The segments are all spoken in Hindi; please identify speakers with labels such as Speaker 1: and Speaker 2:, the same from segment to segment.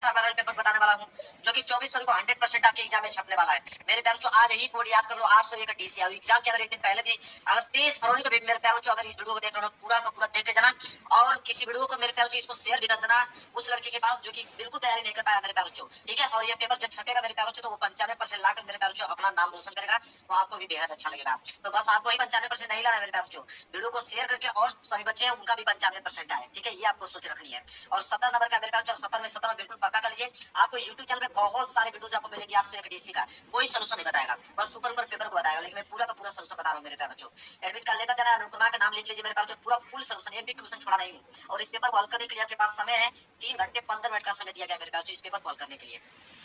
Speaker 1: पैरल पेपर बताने वाला हूँ जो कि 24 फरवरी को 100% आपके एग्जाम में छपने वाला है। मेरे प्यारों जो आज ही कोड याद कर लो 801 डीसी एग्जाम के अंदर एक दिन पहले भी अगर 23 फरवरी को भी मेरे प्यारों जो अगर इस वीडियो को देख रहे हो पूरा का पूरा देख के जाना और किसी वीडियो को मेरे प्यारों इसको शेयर भी कर देना उस लड़के के पास जो कि बिल्कुल तैयारी नहीं कर पाया मेरे प्यारों जो, ठीक है। और ये पेपर जब छपेगा मेरे प्यारों तो वो 95% लाकर मेरे प्यारों जो अपना नाम रोशन करेगा तो आपको भी बेहद अच्छा लगेगा। तो बस आपको ही 95% नहीं लाना मेरे प्यारों जो, वीडियो को शेयर करके और सभी बच्चे हैं उनका भी 95% आए, ठीक है। ये आपको सोच रखनी है। और 70 नंबर का मेरे प्यारों 70 में 70 में बिल्कुल पक्का कर लीजिए। आपको यूट्यूब चैनल पे बहुत सारे वीडियोस आपको मिलेंगे 801 डीसी का, कोई सोल्यूशन नहीं बताएगा, बस सुपर ऊपर पेपर को बताएगा, लेकिन मैं पूरा का पूरा सोल्यूशन बता रहा हूँ मेरे प्यारे बच्चों। एडमिट कार्ड लेकर जाना, अनुपमा का नाम लिख लीजिए मेरे प्यारे बच्चों, पूरा फुल सोल्यूशन, एक भी क्वेश्चन छोड़ा नहीं हूँ। और इस पेपर को हल करने के लिए आपके पास समय है 3 घंटे 15 मिनट का समय दिया गया मेरे प्यारे बच्चों इस पेपर को हल करने के लिए।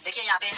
Speaker 1: देखिए यहाँ पे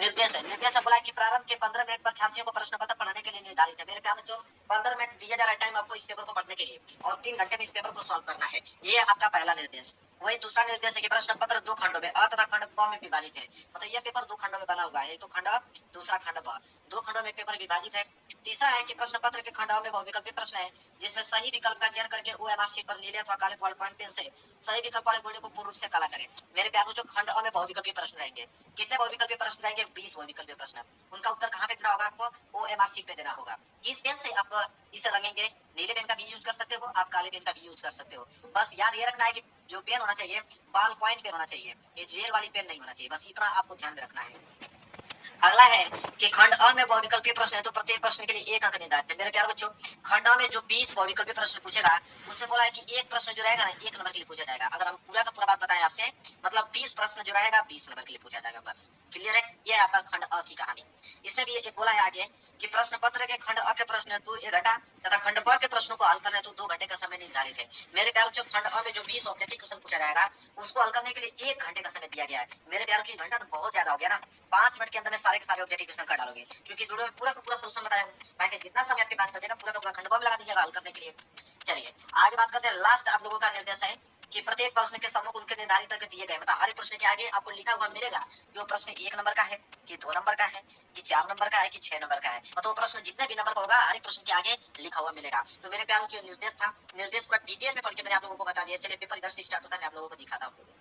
Speaker 1: निर्देश है, निर्देश बोला कि प्रारंभ के 15 मिनट पर छात्रियों को प्रश्न पत्र पढ़ने के लिए निर्धारित है। मेरे प्यारे बच्चों 15 मिनट दिया जा रहा है टाइम आपको इस पेपर को पढ़ने के लिए और 3 घंटे में इस पेपर को सॉल्व करना है। ये आपका पहला निर्देश। वही दूसरा निर्देश है कि प्रश्न पत्र 2 खंडों में अ तथा खंड ब में विभाजित है। मतलब यह पेपर 2 खंडों में बना हुआ है, तो खंड दूसरा खंड ब, 2 खंडों में पेपर विभाजित है। तीसरा है कि प्रश्न पत्र के खंड में बहुविकल्पी प्रश्न है जिसमें सही विकल्प का चयन करके ओएमआर शीट पर नीले अथवा काले बॉल पॉइंट पेन से सही विकल्प वाले गोले को पूर्ण रूप से काला करें। मेरे प्यारों जो खंड में बहुविकल्पी प्रश्न रहेंगे, कितने बहुविकल्पी प्रश्न रहेंगे? 20 बहुविकल्पी प्रश्न। उनका उत्तर कहाँ पे देना होगा? आपको ओएमआर शीट पे देना होगा। किस पेन से आप इसे रंगेंगे? नीले पेन का भी यूज कर सकते हो, आप काले पेन का भी यूज कर सकते हो। बस याद ये रखना है कि जो पेन होना चाहिए बॉल पॉइंट पेन होना चाहिए, ये जेल वाली पेन नहीं होना चाहिए, बस इतना आपको ध्यान में रखना है। अगला है कि खंड अ में बहुविकल्पीय प्रश्न है तो प्रत्येक प्रश्न के लिए 1 अंक निर्धारित है। मेरे प्यारे बच्चों खंड अ में जो 20 बहुविकल्पीय प्रश्न पूछेगा उसमें बोला है कि एक प्रश्न जो रहेगा ना 1 नंबर के लिए पूछा जाएगा। अगर हम पूरा का पूरा बात बताएं आपसे, मतलब 20 प्रश्न जो रहेगा 20 नंबर के लिए पूछा जाएगा। बस क्लियर है, ये आपका खंड अ की कहानी। इसमें भी एक बोला है आगे कि प्रश्न पत्र के खंड अ के प्रश्न हेतु 1 घंटा तथा खंड ब के प्रश्नों को हल करने हेतु 2 घंटे का समय निर्धारित है। मेरे प्यारे बच्चों खंड अ में जो 20 ऑब्जेक्टिव क्वेश्चन पूछा जाएगा उसको हल करने के लिए 1 घंटे का समय दिया गया है। मेरे प्यारे बच्चों घंटा तो बहुत ज्यादा हो गया ना, 5 मिनट के अंदर में सारे के सारे ऑब्जेक्टिव क्वेश्चन कर डालोगे, क्योंकि वीडियो में पूरा का पूरा सोल्यूशन बताया हूँ। बाकी जितना समय आपके पास बचेगा पूरा का पूरा खंड ब में लगा दीजिएगा हल करने के लिए। चलिए आगे बात करते हैं। लास्ट आप लोगों का निर्देश है कि प्रत्येक प्रश्न के सम्मुख उनके निर्धारित अंक दिए गए, मतलब हर एक प्रश्न के आगे आपको लिखा हुआ मिलेगा कि वो प्रश्न 1 नंबर का है कि 2 नंबर का है कि 4 नंबर का है कि 6 नंबर का है, मतलब वो प्रश्न जितने भी नंबर का होगा हर एक प्रश्न के आगे लिखा हुआ मिलेगा। तो मेरे प्यारों जो निर्देश था, निर्देश पूरा डिटेल में पढ़ के मैंने आप लोगों को बता दिया। चलिए पेपर इधर से स्टार्ट होता है, मैं आप लोगों को दिखाता हूँ।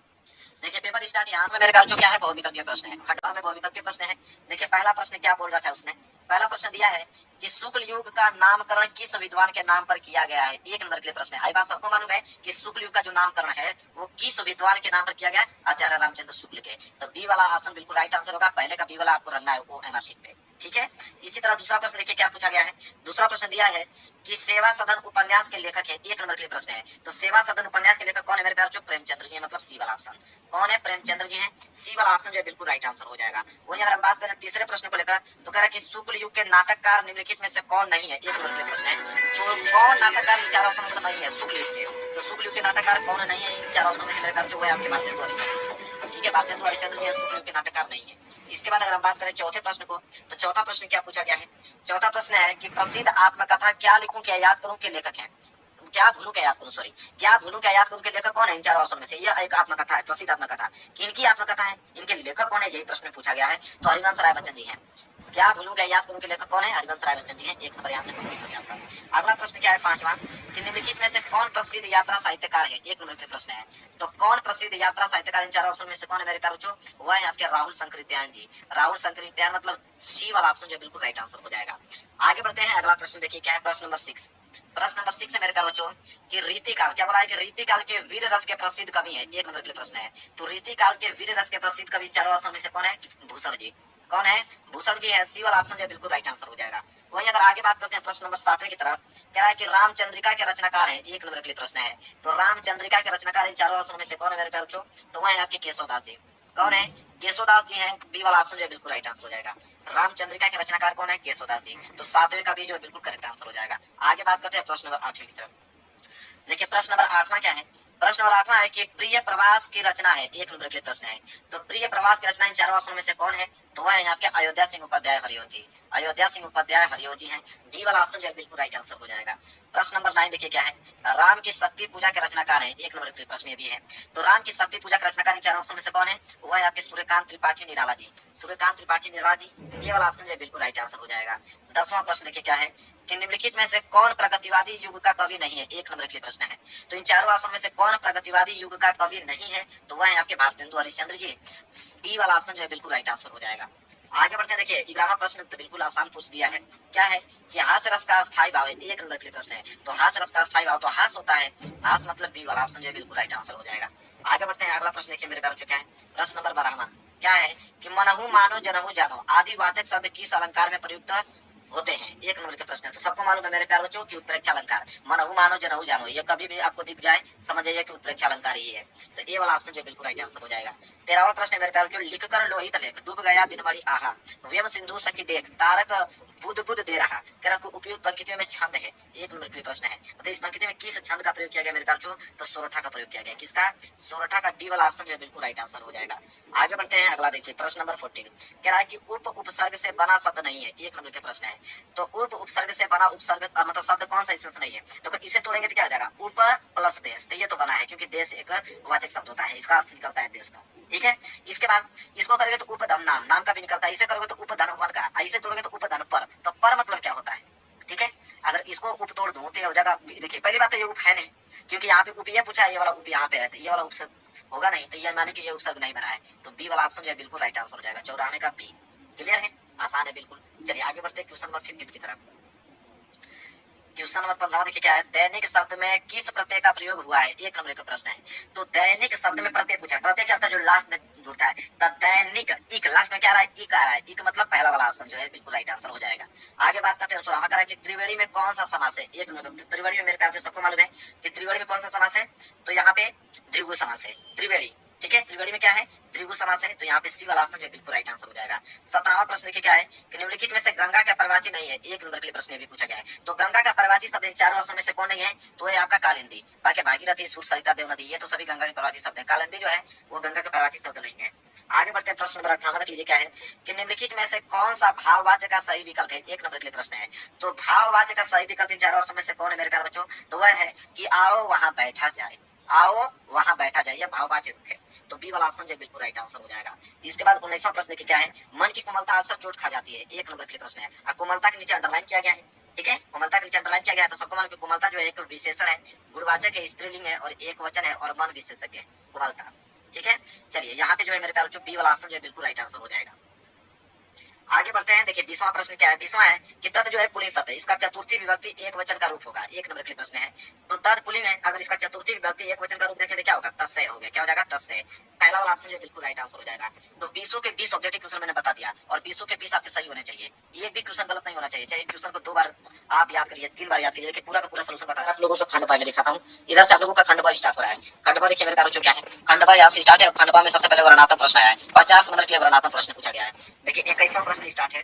Speaker 1: देखिए पेपर स्टार्ट यहाँ से मेरे प्यार जो क्या है बहुविकल्पीय प्रश्न है, खंड में बहुविकल्पीय प्रश्न है। देखिए पहला प्रश्न क्या बोल रखा है उसने, पहला प्रश्न दिया है कि शुक्ल युग का नामकरण किस विद्वान के नाम पर किया गया है। 1 नंबर के लिए प्रश्न है। आई बात सबको मालूम है कि शुक्ल युग का जो नामकरण है वो किस विद्वान के नाम पर किया गया? आचार्य रामचंद्र शुक्ल के। तो बी वाला ऑप्शन बिल्कुल राइट आंसर होगा, पहले का बी वाला आपको रखना है ओएमआर शीट पे, ठीक है। इसी तरह दूसरा प्रश्न देखिए क्या पूछा गया है। दूसरा प्रश्न दिया है कि सेवा सदन उपन्यास के लेखक है। 1 नंबर के लिए प्रश्न है। तो सेवा सदन उपन्यास के लेखक कौन है मेरे प्यार? प्रेमचंद्र जी है, मतलब सी वाला ऑप्शन। कौन है? प्रेमचंद्र जी हैं। सी वाला ऑप्शन जो है बिल्कुल राइट आंसर हो जाएगा। वही अगर हम बात करें तीसरे प्रश्न को लेकर तो कह रहा है कि शुक्ल युग के नाटककार निम्नलिखित में से कौन नहीं है। 1 नंबर के लिए प्रश्न है। तो कौन नाटककार 4 ऑप्शन में नहीं है शुक्ल युग के? तो शुक्ल युग के नाटककार कौन नहीं है इन 4 ऑप्शन में से मेरे प्यार जो है आपके भारतेंदु हरिश्चंद्र जी, ठीक है। भारतेंदु हरिश्चंद्र जी शुक्ल युग के नाटककार नहीं है। इसके बाद अगर हम बात करें चौथे प्रश्न को तो चौथा प्रश्न क्या पूछा गया है। चौथा प्रश्न है कि प्रसिद्ध आत्मकथा क्या लिखूं क्या याद करूं के लेखक है। क्या भूलू क्या याद करूं, सॉरी क्या भूलू क्या याद करूं के लेखक कौन है इन 4 ऑप्शन में से? यह एक आत्मकथा है, प्रसिद्ध आत्मकथा। किनकी आत्मकथा है, इनके लेखक कौन है, यही प्रश्न में पूछा गया है। तो हरिवंश राय बच्चन जी हैं। क्या भूलू क्या याद करूं के लेखक कौन है? हरिवंश राय बच्चन जी हैं। 1 नंबर यहाँ से कंप्लीट हो गया आपका। अगला प्रश्न क्या है पांचवा कि निम्नलिखित में से कौन प्रसिद्ध यात्रा साहित्यकार है। 1 नंबर के प्रश्न है। तो कौन प्रसिद्ध यात्रा साहित्यकार इन 4 ऑप्शन में से कौन है मेरे प्यारे बच्चों? वह है आपके राहुल शंकरित्यायन जी। राहुल शंकरित्यायन मतलब सी वाला ऑप्शन जो बिल्कुल राइट आंसर हो जाएगा। आगे बढ़ते हैं, अगला प्रश्न देखिए क्या है, प्रश्न नंबर 6। प्रश्न नंबर 6 है मेरे प्यारे बच्चों कि रीतिकाल क्या बोला है कि रीतिकाल के वीर रस के प्रसिद्ध कवि है। 1 नंबर के लिए प्रश्न है। तो रीतिकाल के वीर रस के प्रसिद्ध कवि 4 ऑप्शन में से कौन है? भूषण जी। कौन है? भूषण जी है। सी वाला ऑप्शन जो बिल्कुल राइट आंसर हो जाएगा। वहीं अगर आगे बात करते हैं प्रश्न नंबर 7 की तरफ, कह रहा है कि रामचंद्रिका के रचनाकार है। 1 नंबर के लिए प्रश्न है। तो रामचंद्रिका के रचनाकार इन 4 ऑप्शन में से कौन है मेरे प्यारे बच्चों? तो वह है आपके केशवदास जी। कौन है? केशवदास जी हैं। बी वाला ऑप्शन जो बिल्कुल राइट आंसर हो जाएगा। रामचंद्रिका के रचनाकार कौन है? केशवदास जी। तो 7वें का भी जो बिल्कुल करेक्ट आंसर हो जाएगा। आगे बात करते हैं प्रश्न नंबर 8 की तरफ। देखिए प्रश्न नंबर 8वां क्या है। प्रश्न नंबर 8वां है कि प्रिय प्रवास की रचना है। 1 नंबर के लिए प्रश्न है। तो प्रिय प्रवास की रचना इन 4 ऑप्शन में से कौन है? तो वह है आपके अयोध्या सिंह उपाध्याय हरिओ जी। अयोध्या सिंह उपाध्याय हरिओ जी हैं। डी वाला ऑप्शन जो है बिल्कुल राइट आंसर हो जाएगा। प्रश्न नंबर 9 देखिए क्या है। राम की शक्ति पूजा के रचनाकार है। 1 नंबर के प्रश्न ये भी है। तो राम की शक्ति पूजा के रचनाकार इन 4 ऑप्शन में से कौन है? वह है आपके सूर्यकांत त्रिपाठी निराला जी। सूर्यकांत त्रिपाठी निराला जी, ये वाला ऑप्शन जो है बिल्कुल राइट आंसर हो जाएगा। 10वां प्रश्न देखिए क्या है कि निम्नलिखित में से कौन प्रगतिवादी युग का कवि नहीं है? एक नंबर के लिए प्रश्न है। तो इन चारों ऑप्शन में से कौन प्रगतिवादी युग का कवि नहीं है? तो वह है आपके भारतेंदु हरिश्चंद्र जी। डी वाला ऑप्शन जो है बिल्कुल राइट आंसर हो जाएगा। आगे बढ़ते हैं। देखिए 11वां प्रश्न तो बिल्कुल आसान पूछ दिया है। क्या है कि हास्य रस का स्थायी भाव है। एक नंबर के लिए प्रश्न है। तो हास्य रस का स्थायी भाव तो हास होता है। हास मतलब बी वाला ऑप्शन जो है बिल्कुल राइट आंसर हो जाएगा। आगे बढ़ते हैं। अगला प्रश्न देखिए मेरे प्यारे क्या है। प्रश्न नंबर 12वां क्या है कि मनहु मानो जनहु जानो आदि वाचक शब्द किस अलंकार में प्रयुक्त होते हैं? एक नंबर के प्रश्न है। तो सबको मालूम है मेरे प्यारे बच्चों की उत्प्रेक्षा अलंकार। मनहु मानो जनहु जानो, ये कभी भी आपको दिख जाए समझ जाइए कि उत्प्रेक्षा अलंकार ही है। तो ए वाला ऑप्शन जो बिल्कुल राइट आंसर हो जाएगा। 13वां प्रश्न है मेरे प्यारे बच्चों। लिख कर लोहित लेख डूब गया दिन बड़ी आहा व्यम सिंधु सखी देख तारक बुध बुध दे रहा कह को उपयुक्त पंक्तियों में छंद है। एक नंबर के प्रश्न है। तो इस पंक्ति में किस छंद का प्रयोग किया गया मेरे प्यारे बच्चों? तो सोरठा का प्रयोग किया गया। किसका? सोरठा का। डी वाला ऑप्शन जो बिल्कुल राइट आंसर हो जाएगा। आगे बढ़ते हैं। अगला देखिए प्रश्न नंबर 14 कह रहा है कि उप उपसर्ग से बना शब्द नहीं है। एक नंबर के प्रश्न है। तो उप उपसर्ग से बना उपसर्ग मतलब शब्द कौन सा इसमें से नहीं है? तो इसे तोड़ेंगे तो क्या आ जाएगा? उप प्लस देश। तो ये तो बना है क्योंकि देश एक वाचक शब्द होता है, इसका अर्थ निकलता है देश का। ठीक है। इसके बाद इसको करेंगे तो उपधन नाम, नाम का भी निकलता है। इसे करोगे तो उपधन वन का, इसे तोड़ोगे तो उपधन पर। तो पर मतलब क्या होता है? ठीक है। अगर इसको उप तोड़ दूं तो ये हो जाएगा। देखिए पहली बात तो ये उप है नहीं, क्योंकि यहाँ पे उप ये पूछा है, ये वाला उप यहाँ पे है, तो ये वाला उपसर्ग होगा नहीं। तो ये माने कि ये उपसर्ग नहीं बना है। तो बी वाला ऑप्शन जो है बिल्कुल राइट आंसर हो जाएगा। 14वें का बी। क्लियर है? आसान है बिल्कुल। चलिए आगे बढ़ते हैं क्वेश्चन नंबर 15 की तरफ। क्वेश्चन नंबर 15 देखिए क्या है। दैनिक शब्द में किस प्रत्यय का प्रयोग हुआ है? एक नंबर का प्रश्न है। तो दैनिक शब्द में प्रत्यय पूछा है। प्रत्यय क्या होता है? जो लास्ट में जुड़ता है। तो दैनिक इक लास्ट में क्या आ रहा है? इक आ रहा है। इक मतलब पहला वाला ऑप्शन जो है बिल्कुल राइट आंसर हो जाएगा। आगे बात करते हैं। सोलहवां कह रहा है कि त्रिवेणी में कौन सा समास है? एक नंबर। त्रिवेणी में मेरे ख्याल से सबको मालूम है कि त्रिवेणी में कौन सा समास है। तो यहाँ पे द्विगु समास है त्रिवेणी। ठीक है। त्रिवेणी में क्या है? द्विगु समास है। तो यहाँ पे सी वाला ऑप्शन जो बिल्कुल राइट आंसर हो जाएगा। 17वां प्रश्न देखिए क्या है कि निम्नलिखित में से गंगा का पर्ववाची नहीं है। एक नंबर के लिए प्रश्न भी पूछा गया है। तो गंगा का पर्ववाची शब्द इन चारों ऑप्शन में से कौन नहीं है? तो है आपका कालिंदी। बाकी भागीरथी, सूर, सरिता, देवनदी, ये तो सभी गंगा के पर्ववाची शब्द है। कालिंदी जो है वो गंगा के पर्ववाची शब्द नहीं है। आगे बढ़ते हैं। प्रश्न नंबर 18 देख लीजिए क्या है कि निम्नलिखित में से कौन सा भाववाचक का सही विकल्प है? एक नंबर के लिए प्रश्न है। तो भाववाचक का सही विकल्प इन चारों ऑप्शन में से कौन है मेरे प्यारे बच्चों? तो वह है कि आओ वहां बैठा जाए। आओ वहां बैठा जाए, यह भाववाचक है। तो बी वाला ऑप्शन जो बिल्कुल राइट आंसर हो जाएगा। इसके बाद 19वां प्रश्न देखिए क्या है। मन की कोमलता अक्सर चोट खा जाती है। एक नंबर के लिए प्रश्न है। और कोमलता के नीचे अंडरलाइन किया गया है। ठीक है। कोमलता के नीचे अंडरलाइन किया गया है। तो सबको मालूम कि कोमलता जो है एक विशेषण है, गुणवाचक है, स्त्रीलिंग है और एक वचन है और मन विशेषक है कोमलता। ठीक है। चलिए यहाँ पे जो है मेरे प्यारे बी वाला ऑप्शन जो है बिल्कुल राइट आंसर हो जाएगा। आगे बढ़ते हैं। देखिए 20वां प्रश्न क्या है। 20वां है कि तद जो है पुलिंग शब्द है, इसका चतुर्थी विभक्ति एक वचन का रूप होगा। एक नंबर के लिए प्रश्न है। तो तद पुलिंग है, अगर इसका चतुर्थी विभक्ति एक वचन का रूप देखें तो क्या होगा? तस्य हो गया। क्या हो जाएगा? तस्य। पहला वाला ऑप्शन जो बिल्कुल राइट आंसर हो जाएगा। तो 20 के 20 ऑब्जेक्टिव क्वेश्चन मैंने बता दिया और 20 के 20 आपके सही होने चाहिए। एक भी क्वेश्चन गलत नहीं होना चाहिए। चाहे क्वेश्चन को 2 बार आप याद करिए, 3 बार याद करिए, लेकिन पूरा का पूरा सोल्यूशन बता आप लोगों को खंडवा में दिखाता हूँ। इधर से आप लोगों का खंडवा स्टार्ट हो रहा है। खंडवा देखिए मेरे प्यारे क्या है। खंडवा यहाँ से स्टार्ट है और खंडवा में सबसे पहले वर्णनात्मक प्रश्न आया है। 50 नंबर के लिए वर्णनात्मक प्रश्न पूछा गया है। देखिए 21वां प्रश्न स्टार्ट है।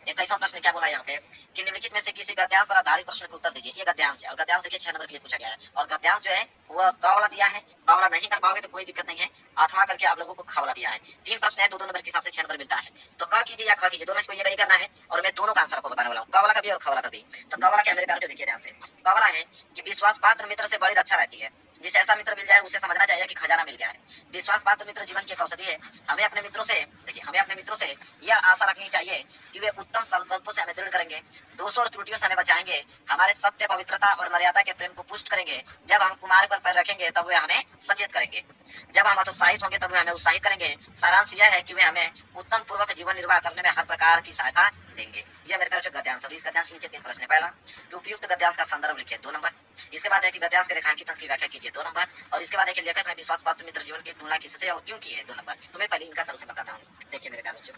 Speaker 1: 21वां प्रश्न क्या बोला यहाँ पे कि निम्नलिखित में से किसी गद्यांश पर आधारित प्रश्न का उत्तर दीजिए। ये गद्यांश है और गद्यांश देखिए 6 नंबर के लिए पूछा गया है। और गद्यांश जो है वो क वाला दिया है। क वाला नहीं कर पाओगे तो कोई दिक्कत नहीं है, आठवां करके आप लोगों को ख वाला दिया है। 3 प्रश्न है, 2-2 नंबर के हिसाब से 6 नंबर मिलता है। तो क कीजिए या ख कीजिए, दोनों में से ये करना है और मैं दोनों का आंसर आपको बताने वाला हूँ, क वाला का भी और ख वाला का भी। तो क वाला क्या मेरे प्यारे देखिए ध्यान से। क वाला है कि विश्वास पात्र मित्र से बड़ी रक्षा रहती है। जिसे ऐसा मित्र मिल जाए उसे समझना चाहिए कि खजाना मिल गया है। विश्वास पात्र मित्र जीवन की एक औषधि है। हमें अपने मित्रों से देखिए, हमें अपने मित्रों से यह आशा रखनी चाहिए कि वे उत्तम संकल्पों से हमें दृढ़ करेंगे, दोषों और त्रुटियों से हमें बचाएंगे, हमारे सत्य, पवित्रता और मर्यादा के प्रेम को पुष्ट करेंगे। जब हम कुमार पर पैर रखेंगे तब वे हमें सचेत करेंगे, जब हम हतोत्साहित होंगे तब वे हमें उत्साहित करेंगे। सारांश यह है कि वे हमें उत्तम पूर्वक जीवन निर्वाह करने में हर प्रकार की सहायता देंगे। यह मेरे ख्याल से गद्यांश। और इस गद्यांश के नीचे 3 प्रश्न है। पहला कि उपयुक्त गद्यांश का संदर्भ लिखिए, 2 नंबर। इसके बाद है कि गद्यांश के रेखांकित अंश की व्याख्या कीजिए, 2 नंबर। और इसके बाद है कि लेखक ने विश्वास पात्र मित्र जीवन की तुलना किससे और क्यों की है, 2 नंबर। तो मैं पहले इनका सलूशन बताता हूँ। देखिए मेरे प्यारे बच्चों,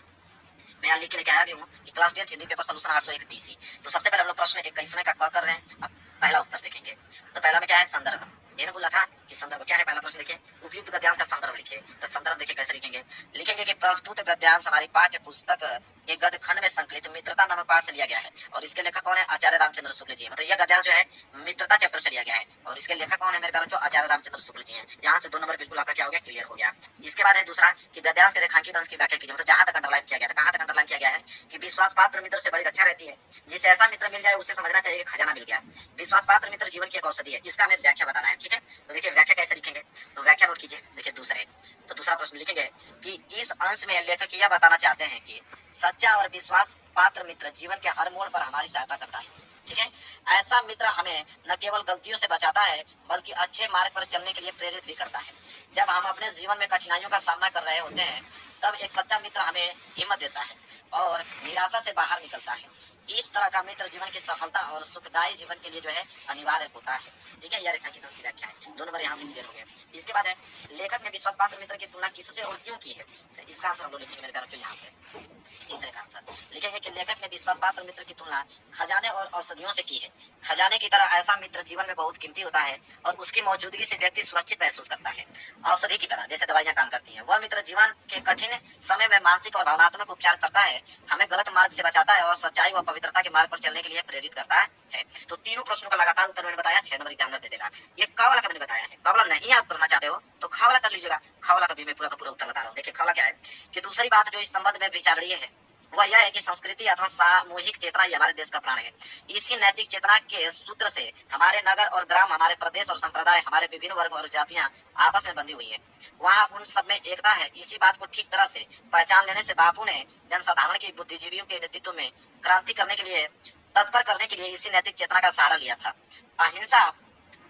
Speaker 1: मैं यहाँ लिख के लेके आया भी हूँ कि class 10 Hindi paper solution 801 DC. तो सबसे पहले हम लोग प्रश्न 21वें का कर रहे हैं। अब पहला उत्तर देखेंगे। तो पहला में क्या है? संदर्भ। मैंने बोला था कि संदर्भ क्या है। पहला प्रश्न देखिए, उपयुक्त गद्यांश का संदर्भ लिखिए। तो संदर्भ देखिए कैसे लिखेंगे। लिखेंगे कि प्रस्तुत गद्यांश हमारी पाठ्य पुस्तक के गद्य खंड में संकलित मित्रता नामक पाठ से लिया गया है और इसके लेखक कौन है? आचार्य रामचंद्र शुक्ल जी। मतलब यह गद्यांश जो है मित्रता चैप्टर से लिया गया है और इसके लेखक कौन है मेरे प्यारे बच्चों? आचार्य रामचंद्र शुक्ल जी हैं। यहाँ से 2 नंबर बिल्कुल आपका क्या हो गया? क्लियर हो गया। इसके बाद है दूसरा कि गद्यांश के रेखांकित अंश की व्याख्या कीजिए। मतलब जहां तक अंडरलाइन किया गया था, कहां तक अंडरलाइन किया गया है कि विश्वास पात्र मित्र से बड़ी रक्षा रहती है। जिसे ऐसा मित्र मिल जाए उसे समझना चाहिए कि खजाना मिल गया। विश्वास पात्र मित्र जीवन की एक औषधि है। इसका हमें व्याख्या बताना है। ठीक है। तो देखिए व्याख्या कैसे लिखेंगे, तो व्याख्या नोट कीजिए। देखिए दूसरा प्रश्न लिखेंगे कि इस अंश में लेखक यह बताना चाहते हैं कि सच्चा और विश्वास पात्र मित्र जीवन के हर मोड़ पर हमारी सहायता करता है। ठीक है। ऐसा मित्र हमें न केवल गलतियों से बचाता है बल्कि अच्छे मार्ग पर चलने के लिए प्रेरित भी करता है। जब हम अपने जीवन में कठिनाइयों का सामना कर रहे होते हैं तब एक सच्चा मित्र हमें हिम्मत देता है और निराशा से बाहर निकलता है। इस तरह का मित्र जीवन की सफलता और सुखदायी जीवन के लिए जो है अनिवार्य होता है। ठीक है, यह रेखांकित की व्याख्या है। 2 नंबर यहाँ से क्लियर हो गया। इसके बाद है लेखक ने विश्वास पात्र मित्र की तुलना किससे और क्यों की है। तो इसका आंसर हम लोग लिखेंगे मेरे प्यारे यहाँ से। तीसरे का आंसर लिखेंगे कि लेखक ने विश्वास पात्र मित्र की तुलना खजाने और औषधियों से की है। खजाने की तरह ऐसा मित्र जीवन में बहुत कीमती होता है और उसकी मौजूदगी से व्यक्ति सुरक्षित महसूस करता है। औषधि की तरह जैसे दवाइयां काम करती हैं, वह मित्र जीवन के कठिन समय में मानसिक और भावनात्मक उपचार करता है, हमें गलत मार्ग से बचाता है और सच्चाई व पवित्रता के मार्ग पर चलने के लिए प्रेरित करता है। तो तीनों प्रश्नों का लगातार उत्तर मैंने बताया, 6 नंबर एग्जामिनर दे देगा। ये क वाला का मैंने बताया है, क वाला नहीं आप करना चाहते हो तो ख वाला कर लीजिएगा। ख वाला का भी मैं पूरा का पूरा उत्तर बता रहा हूँ। देखिए ख वाला क्या है कि दूसरी बात जो इस संबंध में विचारणीय है वह यह है कि संस्कृति अथवा सामूहिक चेतना ही हमारे देश का प्राण है। इसी नैतिक चेतना के सूत्र से हमारे नगर और ग्राम, हमारे प्रदेश और संप्रदाय, हमारे विभिन्न वर्ग और जातियां आपस में बंधी हुई है। वहाँ उन सब में एकता है। इसी बात को ठीक तरह से पहचान लेने से बापू ने जनसाधारण के बुद्धिजीवियों के नेतृत्व में क्रांति करने के लिए तत्पर करने के लिए इसी नैतिक चेतना का सहारा लिया था। अहिंसा,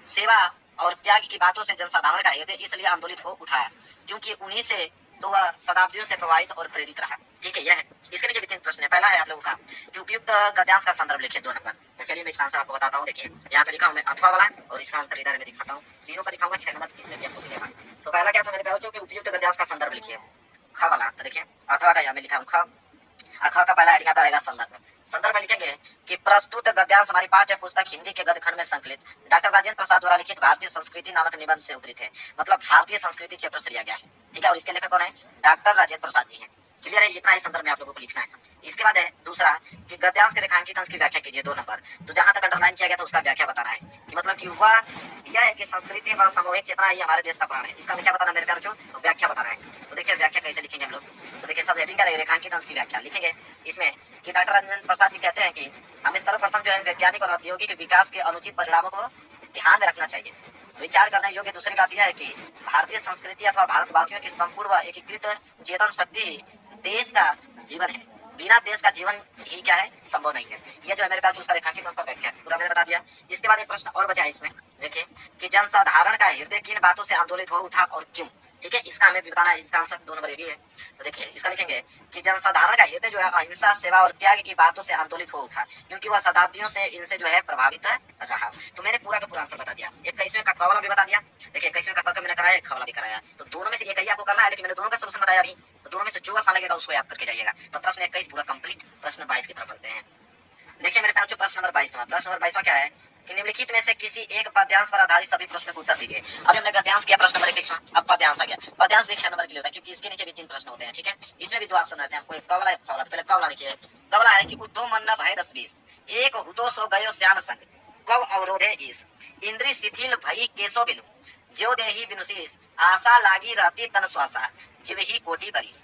Speaker 1: सेवा और त्याग की बातों से जनसाधारण का हृदय इसलिए आंदोलित हो उठाया क्योंकि उन्हीं से तो वह शताब्दियों से प्रभावित और प्रेरित रहा। ठीक है, यह है। इसके नीचे भी 3 प्रश्न है। पहला है आप लोगों का कि उपयुक्त गद्यांश का संदर्भ लिखिए 2 नंबर। तो चलिए मैं इसका आंसर आपको बताता हूँ। देखिए यहाँ पे लिखा हूँ मैं अथवा वाला और इसका आंसर इधर में दिखाता हूँ। तीनों का दिखाऊंगा, 6 नंबर इसमें भी आपको मिलेगा। तो पहला क्या था मेरे प्यारों, कि उपयुक्त गद्यांश का संदर्भ लिखिए, ख वाला। तो देखिए अथवा का यहाँ में लिखा हूँ ख, ख का पहला हेडिंग आपका रहेगा संदर्भ। संदर्भ में लिखेंगे कि प्रस्तुत गद्यांश हमारी पाठ्य पुस्तक हिंदी के गद्य खंड में संकलित डॉक्टर राजेंद्र प्रसाद द्वारा लिखित भारतीय संस्कृति नामक निबंध से उद्धृत है। मतलब भारतीय संस्कृति चैप्टर से लिया गया है। ठीक है, और इसके लेखक कौन है? डॉक्टर राजेंद्र प्रसाद जी हैं। क्लियर है, इतना ही संदर्भ में आप लोगों को लिखना है। इसके बाद है दूसरा कि गद्यांश के रेखांकित अंश की व्याख्या कीजिए 2 नंबर। तो जहां तक अंडरलाइन किया गया था उसका व्याख्या बताना है कि मतलब कि वह यह है कि संस्कृति व सामूहिक चेतना ही हमारे देश का प्राण है। इसका क्या बताना मेरे प्यारे बच्चों, तो व्याख्या बताना है। तो देखिए व्याख्या कैसे लिखेंगे हम लोग। तो देखिए सब हेडिंग का रेखांकित अंश की व्याख्या लिखेंगे इसमें कि डॉक्टर राजेंद्र प्रसाद जी कहते हैं कि हमें सर्वप्रथम जो है वैज्ञानिक और औद्योगिक विकास के अनुचित परिणामों को ध्यान में रखना चाहिए। विचार करने योग्य दूसरी बात यह है कि भारतीय संस्कृति अथवा भारतवासियों की संपूर्ण व एकीकृत चेतन शक्ति देश का जीवन है। बिना देश का जीवन ही क्या है, संभव नहीं है। ये जो है मेरे पास उसका रेखांकित उसका व्याख्या पूरा मैंने बता दिया। इसके बाद एक प्रश्न और बचा है इसमें, देखिए कि जनसाधारण का हृदय किन बातों से आंदोलित हो उठा और क्यों। ठीक है, इसका हमें भी बताना है। इसका आंसर 2 नंबर ये भी है। तो देखिए इसका लिखेंगे कि जनसाधारण का हृदय जो है अहिंसा, सेवा और त्याग की बातों से आंदोलित हो उठा क्योंकि वह शताब्दियों से इनसे जो है प्रभावित रहा। तो मैंने पूरा का पूरा आंसर बता दिया। 21वें का क वाला भी बता दिया। देखिए 21वें का क मैंने कराया, ख वाला भी कराया। तो दोनों में से एक ही आपको करना है, लेकिन मैंने दोनों का सोल्यूशन बताया अभी। तो दोनों में से जो आसान लगेगा उसको याद करके जाइएगा। तो प्रश्न 21 पूरा कंप्लीट। प्रश्न 22 की तरफ बढ़ते हैं। देखिए मेरे पास प्रश्न नंबर 22वां। प्रश्न नंबर 22वां क्या है कि निम्नलिखित में से किसी एक पद्यांश पर आधारित सभी प्रश्न को उत्तर दीजिए। अभी हमने गद्यांश किया प्रश्न नंबर 21वां, अब पद्यांश आ गया। पद्यांश भी 6 नंबर के लिए होता है क्योंकि इसके नीचे भी 3 प्रश्न होते हैं। ठीक है, इसमें भी 2 ऑप्शन रहते हैं आपको, एक क वाला एक ख वाला। पहले क वाला देखिए, क वाला है कि उद्धव मन न भय 10-20, एक हुतो सो गयो श्याम संग, कव अवरोधे ईस, इंद्री शिथिल भई केसो बिनु, ज्यो देहि बिनु शीस, आशा लागी रहती तन श्वासा, जीव ही कोटि बरिस,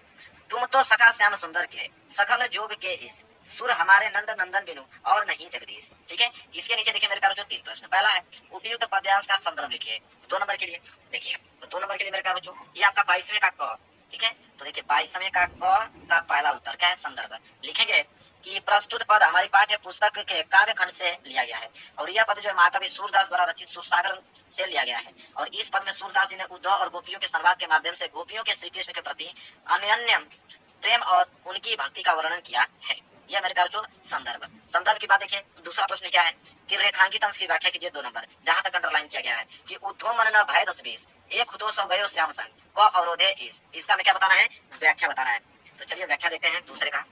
Speaker 1: तुम तो सखा श्याम सुंदर के, सखल जोग के इस, सुर हमारे नंद नंदन बिनु और नहीं जगदीश। ठीक है, इसके नीचे देखिए मेरे प्यारो जो 3 प्रश्न। पहला है उपयुक्त पद्यांश का संदर्भ लिखिए 2 नंबर के लिए। देखिए तो 2 नंबर के लिए मेरे प्यारो ये आपका 22वें का क। ठीक है, तो देखिए 22वें का क का पहला उत्तर क्या है, संदर्भ लिखेंगे कि प्रस्तुत पद हमारी पाठ्य पुस्तक के काव्य खंड से लिया गया है और यह पद जो है महाकवि सूरदास द्वारा रचित सुरसागर से लिया गया है। और इस पद में सूरदास जी ने उद्धव और गोपियों के संवाद के माध्यम से गोपियों के श्री कृष्ण के प्रति अनन्य प्रेम और उनकी भक्ति का वर्णन किया है। यह मेरे प्यारो संदर्भ। संदर्भ की बात देखिए। दूसरा प्रश्न क्या है कि रेखांकित अंश की व्याख्या कीजिए 2 नंबर, जहां तक अंडरलाइन किया गया है कि उद्धव मन न भय 10-20, एक हुतो सो गयो श्याम संग, क अवरोधे ईस। इसका हमें क्या बताना है, व्याख्या बताना है। तो चलिए व्याख्या देते हैं दूसरे का।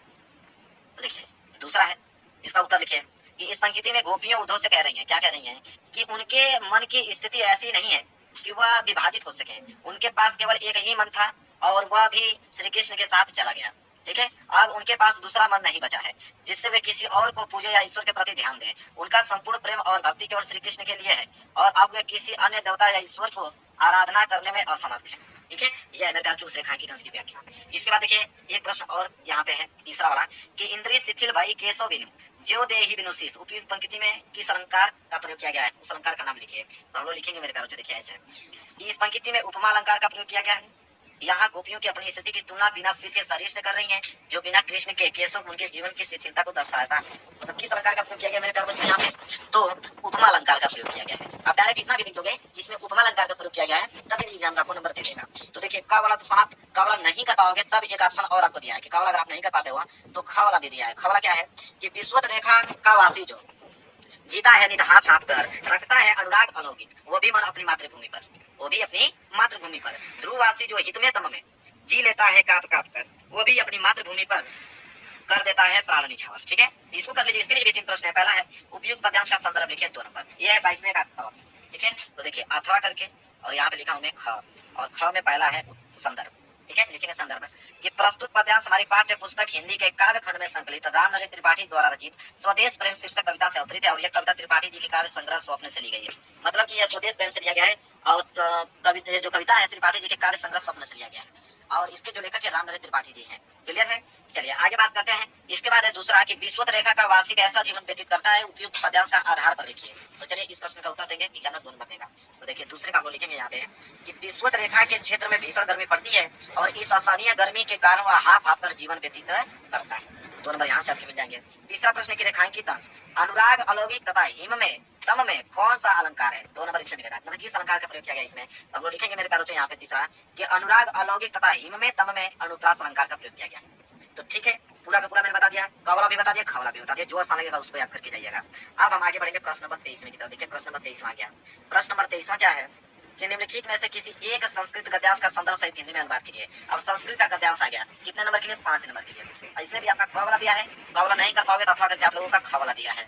Speaker 1: तो देखिए दूसरा है, इसका उत्तर लिखिए कि इस पंक्ति में गोपियां उद्धव से कह रही हैं, क्या कह रही हैं कि उनके मन की स्थिति ऐसी नहीं है कि वह विभाजित हो सके। उनके पास केवल एक ही मन था और वह भी श्री कृष्ण के साथ चला गया। ठीक है, अब उनके पास दूसरा मन नहीं बचा है जिससे वे किसी और को पूजे या ईश्वर के प्रति ध्यान दें। उनका संपूर्ण प्रेम और भक्ति केवल श्री कृष्ण के लिए है और अब वे किसी अन्य देवता या ईश्वर को आराधना करने में असमर्थ है। ठीक है, यह मेरे प्यार रेखांकित अंश की व्याख्या। इसके बाद देखिए एक प्रश्न और यहाँ पे है, तीसरा वाला कि इंद्रिय शिथिल भई केशव बिनु, ज्यो देहि बिनु शीस। उपयुक्त पंक्ति में किस अलंकार का प्रयोग किया गया है, उस अलंकार का नाम लिखिए। तो हम लोग लिखेंगे मेरे प्यार देखिए ऐसे, इस पंक्ति में उपमा अलंकार का प्रयोग किया गया है। यहाँ गोपियों की अपनी स्थिति की तुलना बिना सिर के शरीर से कर रही हैं, जो बिना कृष्ण के केशों उनके जीवन की शिथिलता को दर्शाता है। मतलब किस अलंकार का प्रयोग किया गया मेरे प्यारे बच्चों यहाँ पे? तो उपमा अलंकार का प्रयोग किया गया है। अब डायरेक्ट इतना भी लिख दोगे इसमें उपमा अलंकार का प्रयोग किया गया है, तभी एग्जाम आपको नंबर दे देगा। तो देखिए क वाला तो समाप्त, क वाला नहीं कर पाओगे तब एक ऑप्शन और आपको दिया है कि क वाला अगर आप नहीं कर पाते हो तो ख वाला भी दिया है। ख वाला क्या है कि विश्वत रेखा का वासी जो जीता है नित हाथ हाथ कर, रखता है अनुराग अलौकिक, वो भी मन अपनी मातृभूमि पर, वो भी अपनी मातृभूमि पर। ध्रुववासी जो हित में तम में जी लेता है काप काप कर, वो भी अपनी मातृभूमि पर कर देता है प्राण निछावर। ठीक है, इसको कर लीजिए। इसके लिए भी 3 प्रश्न है। पहला है उपयुक्त पद्यांश का संदर्भ लिखिए 2 नंबर, ये है 22वें का ख। ठीक है, तो देखिए अथवा करके और यहाँ पे लिखा हूं मैं ख, और ख में पहला है संदर्भ। ठीक है, लिखेंगे संदर्भ कि प्रस्तुत पद्यांश हमारी पाठ्य पुस्तक हिंदी के काव्य खंड में संकलित राम नरेश त्रिपाठी द्वारा रचित स्वदेश प्रेम शीर्षक कविता से अवतरित है, और यह कविता त्रिपाठी जी के काव्य संग्रह स्वप्न से ली गई है। मतलब कि यह स्वदेश प्रेम से लिया गया है, और जो कविता है त्रिपाठी जी के काव्य संग्रह स्वप्न से लिया गया है, और इसके जो लेखक है राम नरेश त्रिपाठी जी हैं। क्लियर है? चलिए आगे बात करते हैं। इसके बाद है दूसरा कि विश्वत रेखा का वासी कैसा जीवन व्यतीत करता है, उपयुक्त पद्यांश का आधार पर लिखिए। तो चलिए इस प्रश्न का उत्तर देंगे, एग्जामिनर 2 नंबर देगा। तो देखिए दूसरे का हम लिखेंगे यहाँ पे कि विश्वत रेखा के क्षेत्र में भीषण गर्मी पड़ती है, और इस असहनीय गर्मी के कारण वह हाफ हाफ कर जीवन व्यतीत करता है। 2 नंबर यहाँ से आपके मिल जाएंगे। तीसरा प्रश्न की रेखांकित अंश अनुराग अलौकिक तथा हिम में तम में कौन सा अलंकार है? 2 नंबर इसमें मिलेगा। मतलब किस अलंकार का प्रयोग किया गया इसमें, अब वो लिखेंगे मेरे प्यारों। यहाँ पे तीसरा कि अनुराग अलौकिक तथा हिम में तम में अनुप्रास अलंकार का प्रयोग किया गया है। तो ठीक है, पूरा का पूरा मैंने बता दिया, कवला भी बता दिया, खवला भी बता दिया, जो आसान लगेगा उसको याद करके जाइएगा। अब हम आगे बढ़ेंगे प्रश्न नंबर 23 में की तरफ। देखिए प्रश्न नंबर 23 आ गया। प्रश्न नंबर 23 क्या है कि निम्नलिखित में से किसी एक संस्कृत गद्यांश का संदर्भ सहित हिंदी में अनुवाद कीजिए। अब संस्कृत का गद्यांश आ गया, कितने नंबर के लिए? 5 नंबर के लिए। इसमें भी आपका ख वाला दिया है, क वाला नहीं कर पाओगे तो अथवा करके आप लोगों का ख वाला दिया है।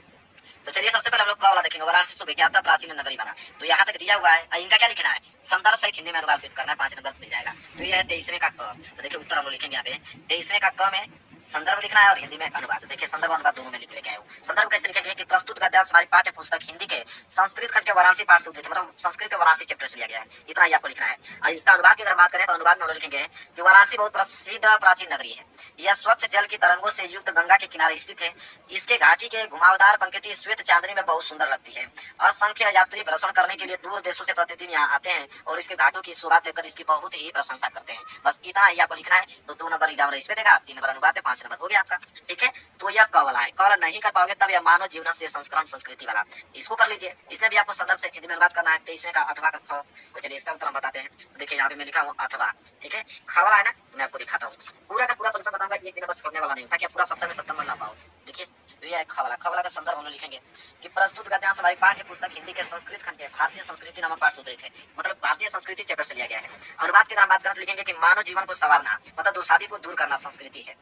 Speaker 1: तो चलिए सबसे पहले हम लोग क वाला देखेंगे। वाराणसी सुविख्यात प्राचीन नगरी बना, तो यहाँ तक दिया हुआ है। इनका क्या लिखना है? संदर्भ सहित हिंदी में अनुवाद करना है, 5 नंबर मिल जाएगा। तो ये है 23वें का क। तो देखिए उत्तर हम लोग लिखेंगे यहाँ पे 23वें का क में संदर्भ लिखना है और हिंदी में अनुवाद। देखिए संदर्भ अनुवाद दोनों में लिख लेके आए हूँ। संदर्भ कैसे लिखेंगे कि प्रस्तुत गद्यांश हमारी पाठ्य पुस्तक हिंदी के संस्कृत खंड के वाराणसी पाठ से उद्धृत, मतलब संस्कृत के वाराणसी चैप्टर से लिया गया है। इतना ही आपको लिखना है। और इसका अनुवाद की अगर बात करें तो अनुवाद में हम लोग लिखेंगे कि वाराणसी बहुत प्रसिद्ध प्राचीन नगरी है। यह स्वच्छ जल की तरंगों से युक्त गंगा के किनारे स्थित है। इसके घाटी के घुमावदार पंक्ति श्वेत चांदनी में बहुत सुंदर लगती है। असंख्य यात्री भ्रमण करने के लिए दूर देशों से प्रतिदिन यहाँ आते हैं और इसके घाटों की शोभा देखकर इसकी बहुत ही प्रशंसा करते हैं। बस इतना ही आपको लिखना है। तो 2 नंबर एग्जाम इस पे देगा, 3 नंबर अनुवाद है, 5 नंबर हो गया आपका। ठीक है, तो यह क वाला है। क वाला नहीं कर पाओगे तब यह मानव जीवन से संस्करण संस्कृति वाला, इसको कर लीजिए। इसमें भी आपको संदर्भ से हिंदी में अनुवाद करना है। 23वें का अथवा का ख। तो चलिए इसका उत्तर हम बताते हैं। तो देखिए यहाँ पे मैं लिखा हूँ अथवा। ठीक है, ख वाला है ना, तो मैं आपको दिखाता हूँ। पूरा का पूरा सोल्यूशन बताऊंगा, एक भी नंबर छोड़ने वाला नहीं होता कि आप पूरा 70 में 70 नंबर ला पाओ। देखिए तो यह है ख वाला। ख वाला का संदर्भ हम लोग लिखेंगे कि प्रस्तुत गद्यांश हमारी पाठ्य पुस्तक हिंदी के संस्कृत खंड के भारतीय संस्कृति नामक पाठ से उद्धृत है, मतलब भारतीय संस्कृति चैप्टर से लिया गया है। अनुवाद की तरह बात करें तो लिखेंगे कि मानव जीवन को संवारना, मतलब दोषादी को दूर करना संस्कृति है।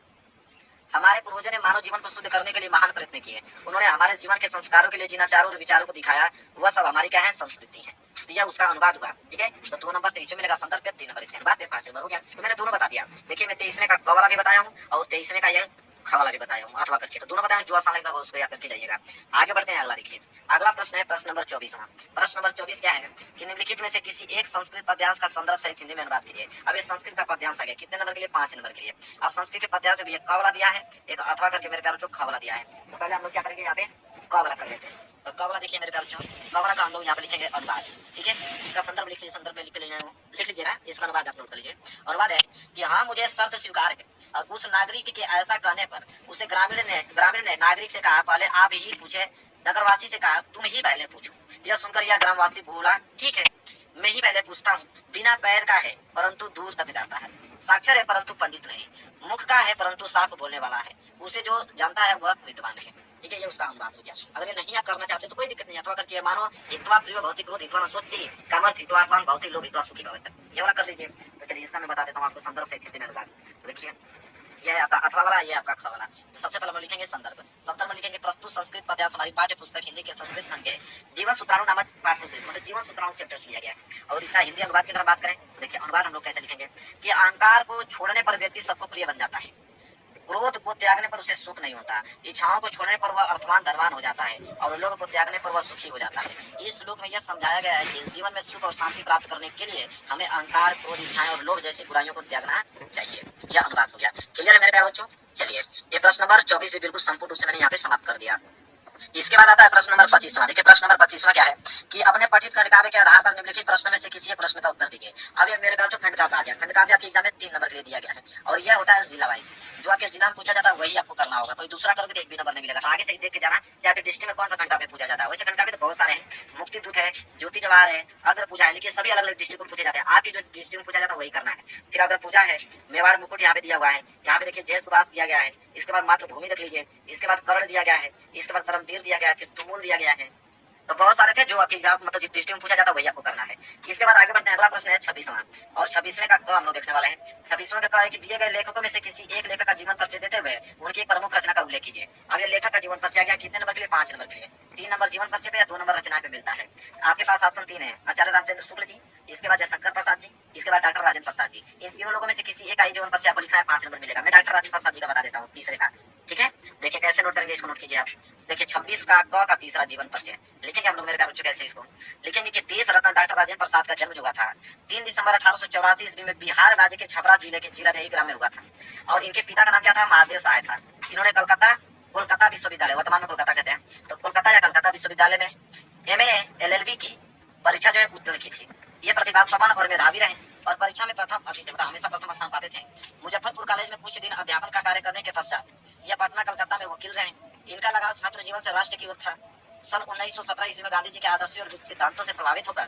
Speaker 1: हमारे पूर्वजों ने मानव जीवन को शुद्ध करने के लिए महान प्रयत्न किए। उन्होंने हमारे जीवन के संस्कारों के लिए जिन आचारों और विचारों को दिखाया, वह सब हमारी क्या है? संस्कृति है। दिया उसका अनुवाद हुआ। ठीक है, तो 2 नंबर 23वें मिलेगा संदर्भ पे, 3 नंबर इसके अनुवाद पे, 5 नंबर हो गया। तो मैंने दोनों बता दिया। देखिए मैं 23वें का क वाला भी बताया हूँ और 23वें का यह ख वाला भी बताया हूँ, अथवा करके। तो दोनों बताया, जो आसान लगेगा उसको याद करके जाइएगा। आगे बढ़ते हैं, अगला देखिए। अगला प्रश्न है प्रश्न नंबर 24। प्रश्न नंबर 24 क्या है कि निम्नलिखित में से किसी एक संस्कृत पद्यांश का संदर्भ सहित हिंदी में अनुवाद कीजिए। अब ये संस्कृत का पद्यांश आ गया, कितने नंबर के लिए? 5 नंबर के लिए। अब संस्कृत के पद्यांश में भी एक क वाला दिया है, एक अथवा करके मेरे प्यारों ख वाला दिया है। तो पहले हम लोग क्या करेंगे, यहाँ पे क वाला कर लेते हैं। तो क वाला देखिए मेरे प्यारों, क वाला का हम लोग यहाँ पे लिखेंगे अनुवाद। ठीक है, इसका संदर्भ लिख लीजिए, संदर्भ में लिख लीजिएगा, इसका अनुवाद आप लोग कर लीजिए। अनुवाद है कि हाँ मुझे शर्त स्वीकार है। और उस नागरिक के ऐसा कहने पर उसे ग्रामीण ने नागरिक से कहा, पहले आप ही पूछे। नगरवासी से कहा, तुम ही पहले पूछो। यह सुनकर यह ग्रामवासी बोला, ठीक है मैं ही पहले पूछता हूँ। बिना पैर का है परंतु दूर तक जाता है, साक्षर है परंतु पंडित नहीं, मुख का है परंतु साफ बोलने वाला है, उसे जो जानता है वह विद्वान है। ठीक है, ये उसका अनुवाद हो गया। अगर ये नहीं आप करना चाहते तो कोई दिक्कत नहीं, अथवा करके मानो हित्वा प्रिय भौतिक क्रोध हित्वा न सोचती कामर्थ हित्वार्थवान भौतिक लोभ हित्वा सुखी भवत, ये वाला कर लीजिए। तो चलिए इसका मैं बता देता हूँ आपको संदर्भ से हिंदी में अनुवाद। तो देखिए यह है आपका अथवा वाला, ये आपका ख वाला। तो सबसे पहले हम लिखेंगे संदर्भ। संदर्भ में लिखेंगे प्रस्तुत संस्कृत पद्यांश हमारी पाठ्य पुस्तक हिंदी के संस्कृत खंड के जीवन सूत्राणु नामक पाठ से, मतलब जीवन सूत्राणु चैप्टर से लिया गया है। और इसका हिंदी अनुवाद की तरह बात करें तो देखिए अनुवाद हम लोग कैसे लिखेंगे कि अहंकार को छोड़ने पर व्यक्ति सबको प्रिय बन जाता है, क्रोध को त्यागने पर उसे सुख नहीं होता, इच्छाओं को छोड़ने पर वह अर्थवान धनवान हो जाता है, और लोभ को त्यागने पर वह सुखी हो जाता है। इस श्लोक में यह समझाया गया है कि जीवन में सुख और शांति प्राप्त करने के लिए हमें अहंकार, क्रोध, इच्छाएं और लोभ जैसी बुराइयों को त्यागना चाहिए। यह अनुवाद हो गया। क्लियर है मेरे प्यारे बच्चों? चलिए ये प्रश्न नंबर 24 भी बिल्कुल संपूर्ण रूप से मैंने यहाँ पे समाप्त कर दिया। इसके बाद आता है प्रश्न नंबर 25वां। देखिए प्रश्न नंबर 25वां क्या है कि अपने पठित खंड काव्य के आधार पर निम्नलिखित प्रश्न में से किसी एक प्रश्न का उत्तर दीजिए। अब ये मेरे पास जो खंड काव्य आ गया, खंड काव्य आपके एग्जाम में 3 नंबर के लिए दिया गया है और यह होता है जिला वाइज, जो आपके जिला में पूछा जाता है वही आपको करना होगा। कोई दूसरा करोगे तो एक भी नंबर नहीं मिलेगा। तो आगे से ही देख के जाना कि आपके डिस्ट्रिक्ट में कौन सा खंड काव्य पूछा जाता है। वैसे खंड काव्य तो बहुत सारे हैं, मुक्ति दूत है, ज्योति जवाहर है, अग्र पूजा है, लेकिन सभी अलग अलग डिस्ट्रिक्ट में पूछे जाते हैं। आपके जो डिस्ट्रिक्ट में पूछा जाता है वही करना है। फिर अग्र पूजा है, मेवाड़ मुकुट यहाँ पे दिया हुआ है, यहाँ पे देखिए जय सुभाष दिया गया है, इसके बाद मातृभूमि देख लीजिए, इसके बाद कर्ण दिया गया है, इसके बाद परमवीर दिया गया है, फिर तुमुल दिया गया है। तो बहुत सारे थे जो आपके एग्जाम मतलब जिस डिस्ट्रिक्ट में पूछा जाता है वही आपको करना है। इसके बाद आगे बढ़ते हैं, अगला प्रश्न है 26वां और 26वें का क हम लोग देखने वाले हैं। 26वें का क है कि दिए गए लेखकों में से किसी एक लेखक का जीवन परिचय देते हुए उनकी एक प्रमुख रचना का उल्लेख कीजिए। अब ये लेखक का जीवन परिचय आ गया कितने नंबर के लिए? 5 नंबर के लिए। 3 नंबर जीवन परिचय पे या 2 नंबर रचना पे मिलता है। आपके पास ऑप्शन 3 है, आचार्य रामचंद्र शुक्ल जी, इसके बाद जयशंकर प्रसाद जी, इसके बाद डॉक्टर राजेंद्र प्रसाद जी। इन तीनों लोगों में से किसी एक का जीवन परिचय आपको लिखना है, 5 नंबर मिलेगा। मैं डॉक्टर राजेंद्र प्रसाद जी का बता देता हूँ, तीसरे का। ठीक है, देखिए कैसे नोट करेंगे इसको, नोट कीजिए आप। देखिए 26 का क का तीसरा जीवन परिचय लिखेंगे हम लोग। मेरे प्यारे कैसे इसको लिखेंगे कि देश रत्न डॉक्टर राजेंद्र प्रसाद का जन्म जो हुआ था 3 दिसंबर 1884 ईस्वी में बिहार राज्य के छपरा जिले के जिलादेही ग्राम में हुआ था और इनके पिता का नाम क्या था? महादेव सहाय था। इन्होंने कोलकाता विश्वविद्यालय, वर्तमान में कोलकाता कहते हैं, तो कोलकाता या कलकत्ता विश्वविद्यालय में MA LLB की परीक्षा जो है उत्तीर्ण की थी। ये प्रतिभावान और मेधावी रहे और परीक्षा में प्रथम अतिथि हमेशा प्रथम स्थान पाते थे। मुजफ्फरपुर कॉलेज में कुछ दिन अध्यापन का कार्य करने के पश्चात यह पटना कलकत्ता में वकील रहे। इनका लगाव छात्र जीवन से राष्ट्र की ओर था। सन 1917 ईस्वी में गांधी जी के आदर्शों और सिद्धांतों से प्रभावित होकर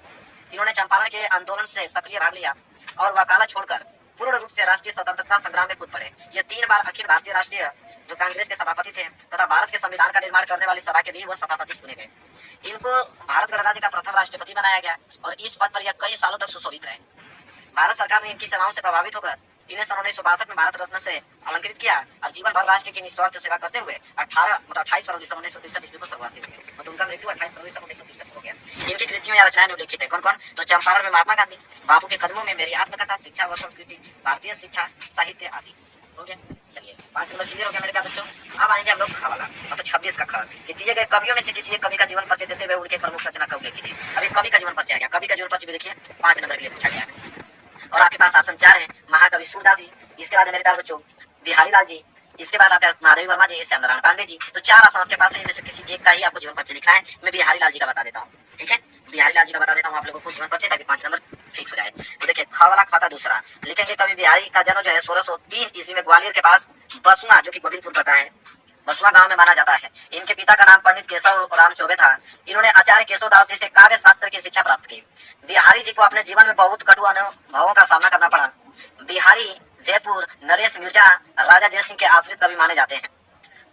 Speaker 1: इन्होंने चंपारण के आंदोलन से सक्रिय भाग लिया और वकालत छोड़कर पूर्ण रूप से राष्ट्रीय स्वतंत्रता संग्राम में कूद पड़े। ये 3 बार अखिल भारतीय राष्ट्रीय जो कांग्रेस के सभापति थे तथा भारत के संविधान का निर्माण करने वाली सभा के भी वह सभापति चुने गए। इनको भारत गणराज्य का प्रथम राष्ट्रपति बनाया गया और इस पद पर यह कई सालों तक सुशोभित रहे। भारत सरकार ने इनकी सेवाओं से प्रभावित होकर इन्हें सन 1962 में भारत रत्न से अलंकृत किया और जीवन भर राष्ट्र की निस्वार्थ सेवा करते हुए 28 फरवरी सन 1963 ईस्वी को स्वर्गवासी हुए। मतलब उनका मृत्यु 28 फरवरी सन 1963 हो गया। इनकी कृतियों या रचनाएं उल्लेखित है। कौन कौन? तो चंपारण में महात्मा गांधी, बापू के कदमों में मेरी आत्मकथा, शिक्षा व संस्कृति, भारतीय शिक्षा, साहित्य आदि। हो गया। चलिए 5 नंबर क्लियर हो गया मेरे प्यारे बच्चों। अब आएंगे हम लोग ख वाला, मतलब 26 का ख कि दिए गए कवियों में से किसी एक कवि का जीवन परिचय देते हुए उनके प्रमुख रचना का उल्लेख कीजिए। अभी कवि का जीवन परिचय आ गया। कवि का जीवन परिचय भी देखिए 5 नंबर के लिए पूछा गया है और आपके पास ऑप्शन 4 है, महाकवि सूरदास जी, इसके बाद मेरे प्यारे बच्चों बिहारी लाल जी, इसके बाद आपका महादेवी वर्मा जी, श्यामनारायण पांडे जी। तो 4 ऑप्शन आपके पास है, इनमें से किसी एक का ही आपको जीवन परिचय लिखना है। मैं बिहारी लाल जी का बता देता हूँ। ठीक है, बिहारी लाल जी का बता देता हूँ आप लोगों को जीवन परिचय, ताकि 5 नंबर फिक्स हो जाए। तो देखिए ख वाला ख का दूसरा लिखेंगे, कवि बिहारी का जन्म जो है 1603 ईस्वी में ग्वालियर के पास बसुआ, जो कि गोविंदपुर पड़ता है, बसुआ गांव में माना जाता है। इनके पिता का नाम पंडित केशव राम चौबे था। इन्होंने आचार्य केशवदास जी से काव्य शास्त्र की शिक्षा प्राप्त की। बिहारी जी को अपने जीवन में बहुत कटु अनुभवों का सामना करना पड़ा। बिहारी जयपुर नरेश मिर्जा राजा जय सिंह के आश्रित कवि माने जाते हैं।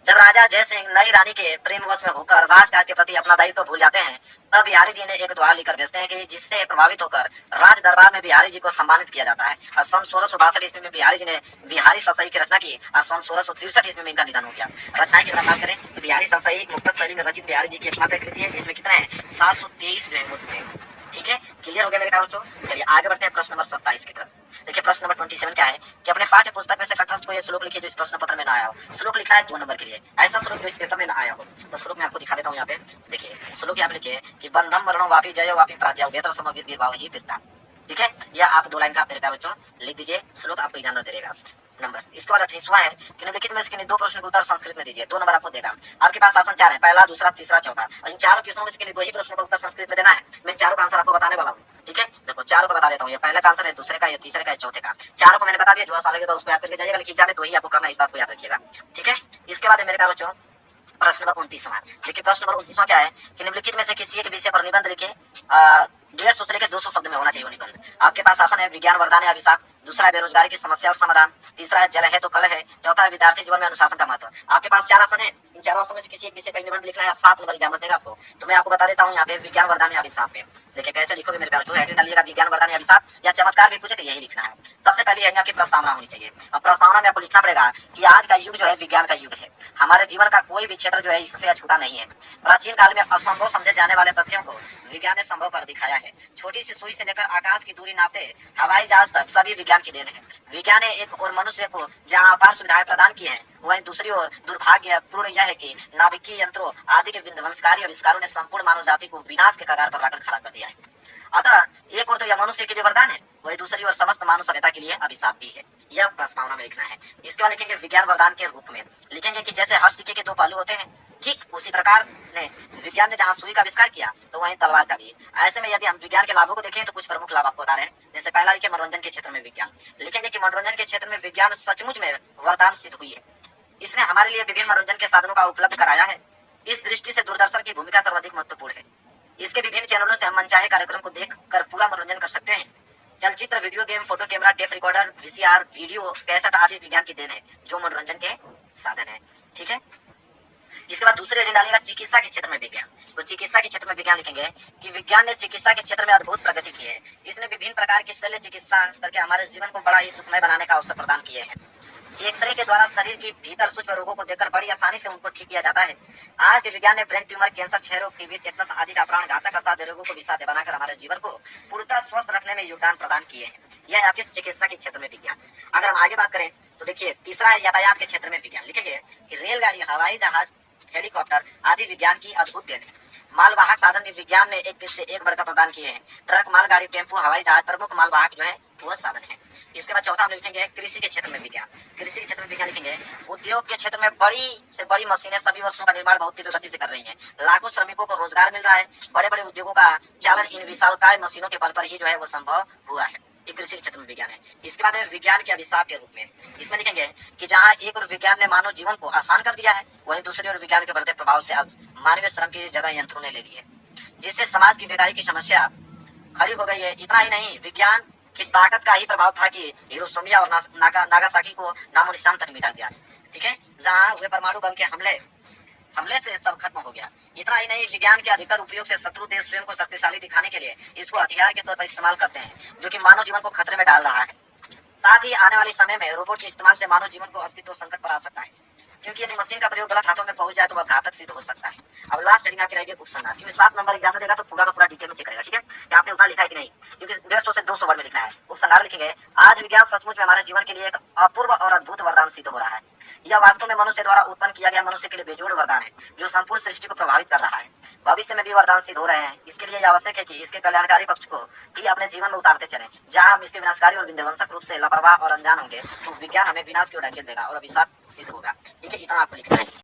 Speaker 1: जब राजा जय सिंह नई रानी के प्रेमवश में होकर राजकाज के प्रति अपना दायित्व भूल जाते हैं, तब बिहारी जी ने एक दोहा लिखकर भेजते हैं कि जिससे प्रभावित होकर राज दरबार में बिहारी जी को सम्मानित किया जाता है। और सन 1662 ईस्वी में बिहारी जी ने बिहारी ससई की रचना की और सन 1663 ईस्वी में इनका निधन हो गया। रचनाएं की बात करें तो बिहारी ससई मुक्तक शैली में रचित बिहारी जी की एकमात्र कृति है, जिसमें कितने हैं? 723 जो है मुक्त। ठीक है, क्लियर हो गया मेरे प्यारे बच्चों। चलिए आगे बढ़ते हैं प्रश्न नंबर 27 की तरफ। देखिए प्रश्न नंबर 27 क्या है कि अपने पाठ्य पुस्तक में से तटस्थ कोई श्लोक लिखिए जो इस प्रश्न पत्र में ना आया हो। श्लोक लिखा है 2 नंबर के लिए, ऐसा श्लोक जो इस पेपर में ना आया हो। तो श्लोक मैं आपको दिखा देता हूँ। यहाँ पे देखिए श्लोक यहाँ पे लिखिए कि बंधम मरणो वापी जय वापी प्राज्ञा वेत्र समवीर वीरभाव ही वीरता। ठीक है, यह आप 2 लाइन का मेरे प्यारे बच्चों लिख दीजिए। श्लोक आपको एग्जाम में देगा नंबर। इसके बाद 28वां है कि निम्नलिखित में से 2 प्रश्न के उत्तर संस्कृत में दीजिए। 2 नंबर आपको देगा। आपके पास ऑप्शन 4 है, पहला, दूसरा, तीसरा, चौथा। और इन चारों क्वेश्चनों में से 2 ही प्रश्नों का उत्तर संस्कृत में देना है। मैं चारों का आंसर आपको बताने वाला हूँ। ठीक है, देखो चारों को बता देता हूँ। ये पहले का आंसर है, दूसरे का, ये तीसरे का, चौथे का। चारों को मैंने बता दिया। जो आसान लगेगा उसको याद करके जाइएगा, लेकिन एग्जाम में 2 ही आपको करना है, इस बात को याद रखिएगा। ठीक है, इसके बाद मेरे प्यारे बच्चों प्रश्न नंबर 29वां। देखिए प्रश्न नंबर 29वां क्या है कि निम्नलिखित में से किसी एक विषय पर निबंध लिखे 150 से लेकर 200 शब्द में होना चाहिए वो निबंध। आपके पास ऑप्शन है विज्ञान वरदान या अभिशाप, दूसरा है बेरोजगारी की समस्या और समाधान, तीसरा है जल है तो कल है, चौथा है विद्यार्थी जीवन में अनुशासन का महत्व। आपके पास 4 ऑप्शन है। इन 4 ऑप्शन में से किसी एक विषय पर निबंध लिखना है। 7 नंबर एग्जाम देगा आपको। तो मैं आपको बता देता हूँ यहाँ पे विज्ञान वरदान या अभिशाप पे। देखिए कैसे लिखोगे मेरे प्यारे, जो हेडिंग डालिएगा विज्ञान वरदान या अभिशाप या चमत्कार भी पूछे तो यही लिखना है। सबसे पहले यही आपकी प्रस्तावना होनी चाहिए और प्रस्तावना में आपको लिखना पड़ेगा कि आज का युग जो है विज्ञान का युग है। हमारे जीवन का कोई भी क्षेत्र जो है इससे अछूता नहीं है। प्राचीन काल में असंभव समझे जाने वाले तथ्यों को विज्ञान ने संभव कर दिखाया है। छोटी सी सुई से लेकर आकाश की दूरी नापते हवाई जहाज तक सभी विज्ञान की देन है। विज्ञान ने एक और मनुष्य को जहाँ अपार सुविधाएं प्रदान की हैं, वहीं दूसरी ओर दुर्भाग्यपूर्ण यह है कि नाभिकीय यंत्रों आदि के विध्वंसकारी आविष्कारों ने संपूर्ण मानव जाति को विनाश के कगार पर लाकर खड़ा कर दिया है। अतः एक और तो यह मनुष्य के लिए वरदान है, वही दूसरी ओर समस्त मानव सभ्यता के लिए अभिशाप भी है। यह प्रस्तावना में लिखना है। इसके बाद लिखेंगे विज्ञान वरदान के रूप में लिखेंगे कि जैसे हर सिक्के के 2 पहलू होते हैं, ठीक उसी प्रकार ने विज्ञान ने जहाँ सुई का आविष्कार किया तो वहीं तलवार का भी। ऐसे में यदि हम विज्ञान के लाभों को देखें तो कुछ प्रमुख लाभ आपको बता रहे हैं। जैसे पहला लिखे मनोरंजन के क्षेत्र में विज्ञान, लिखेंगे कि मनोरंजन के क्षेत्र में विज्ञान सचमुच में वरदान सिद्ध हुई है। इसने हमारे लिए विभिन्न मनोरंजन के साधनों का उपलब्ध कराया है। इस दृष्टि से दूरदर्शन की भूमिका सर्वाधिक महत्वपूर्ण है। इसके विभिन्न चैनलों से हम मनचाहे कार्यक्रम को देख कर पूरा मनोरंजन कर सकते हैं। चलचित्र, video game, photo camera, tape recorder, VCR, video cassette आदि विज्ञान की देन है जो मनोरंजन के साधन है। ठीक है, इसके बाद दूसरे हेडिंग डालिएगा चिकित्सा के क्षेत्र में विज्ञान। तो चिकित्सा के क्षेत्र में विज्ञान लिखेंगे कि विज्ञान ने चिकित्सा के क्षेत्र में अद्भुत प्रगति की है। इसने विभिन्न प्रकार की शल्य चिकित्सा करके हमारे जीवन को बड़ा ही सुखमय बनाने का अवसर प्रदान किए हैं। एक्सरे के द्वारा शरीर के भीतर सूक्ष्म रोगों को देखकर बड़ी आसानी से उनको ठीक किया जाता है। आज के विज्ञान ने ब्रेन ट्यूमर, कैंसर, क्षय रोग, टीबी, टेटनस आदि का प्राण घातक असाध्य रोगों को भी साध्य बनाकर हमारे जीवन को पूर्णतः स्वस्थ रखने में योगदान प्रदान किए हैं। यह है आपके चिकित्सा के क्षेत्र में विज्ञान। अगर हम आगे बात करें तो देखिए तीसरा है यातायात के क्षेत्र में विज्ञान। लिखेंगे कि रेलगाड़ी, हवाई जहाज, हेलीकॉप्टर आदि विज्ञान की अद्भुत देन है। मालवाहक साधन भी विज्ञान ने एक से एक बढ़कर प्रदान किए हैं। ट्रक, मालगाड़ी, टेम्पो, हवाई जहाज प्रमुख मालवाहक जो है वह साधन है। इसके बाद चौथा हम लिखेंगे कृषि के क्षेत्र में विज्ञान। कृषि के क्षेत्र में विज्ञान लिखेंगे उद्योग के क्षेत्र में बड़ी से बड़ी मशीनें सभी वस्तुओं का निर्माण बहुत तीव्र गति से कर रही हैं। लाखों श्रमिकों को रोजगार मिल रहा है। बड़े बड़े उद्योगों का चालन इन विशालकाय मशीनों के बल पर ही जो है वो संभव हुआ है। ये कृषि के क्षेत्र में विज्ञान है। इसके बाद है विज्ञान के अभिशाप के रूप में। इसमें लिखेंगे कि जहाँ एक और विज्ञान ने मानव जीवन को आसान कर दिया है, वहीं दूसरी ओर विज्ञान के बढ़ते प्रभाव से आज मानवीय श्रम की जगह यंत्रों ने ले ली है, जिससे समाज की बेकारी की समस्या खड़ी हो गई है। इतना ही नहीं, विज्ञान की ताकत का ही प्रभाव था कि हिरोशिमा और नागासाकी को नामो निशान तक मिटा दिया। ठीक है, जहाँ वे परमाणु बम के हमले से सब खत्म हो गया। इतना ही नहीं, विज्ञान के अधिकतर उपयोग से शत्रु देश स्वयं को शक्तिशाली दिखाने के लिए इसको हथियार के तौर पर इस्तेमाल करते हैं, जो कि मानव जीवन को खतरे में डाल रहा है। साथ ही आने वाले समय में रोबोट के इस्तेमाल से मानव जीवन को अस्तित्व संकट पर आ सकता है, क्योंकि यदि मशीन का प्रयोग गलत हाथों में पहुंच जाए तो वह घातक सिद्ध हो सकता है। अब लास्ट हेडिंग आपकी रहेगी उपसंहार, क्योंकि 7 नंबर एग्जाम में देगा तो पूरा का पूरा डिटेल में चेक करेगा। ठीक है, कि आपने उतना लिखा है कि नहीं, क्योंकि 150 से 200 वर्ड में लिखना है। उपसंहार लिखेंगे आज विज्ञान सचमुच में हमारे जीवन के लिए एक अपूर्व और अद्भुत वरदान सिद्ध हो रहा है। यह वास्तव में मनुष्य द्वारा उत्पन्न किया गया मनुष्य के लिए बेजोड़ वरदान है, जो संपूर्ण सृष्टि को प्रभावित कर रहा है। भविष्य में भी वरदान सिद्ध हो रहे हैं। इसके लिए यह आवश्यक है कि इसके कल्याणकारी पक्ष को ही अपने जीवन में उतारते चलें। जहाँ हम इसके विनाशकारी और विध्वंसक रूप से लापरवाह और अनजान होंगे तो विज्ञान हमें विनाश की ओर ढकेल देगा और अभिशाप सिद्ध होगा। ठीक है, इतना आपको लिखना है।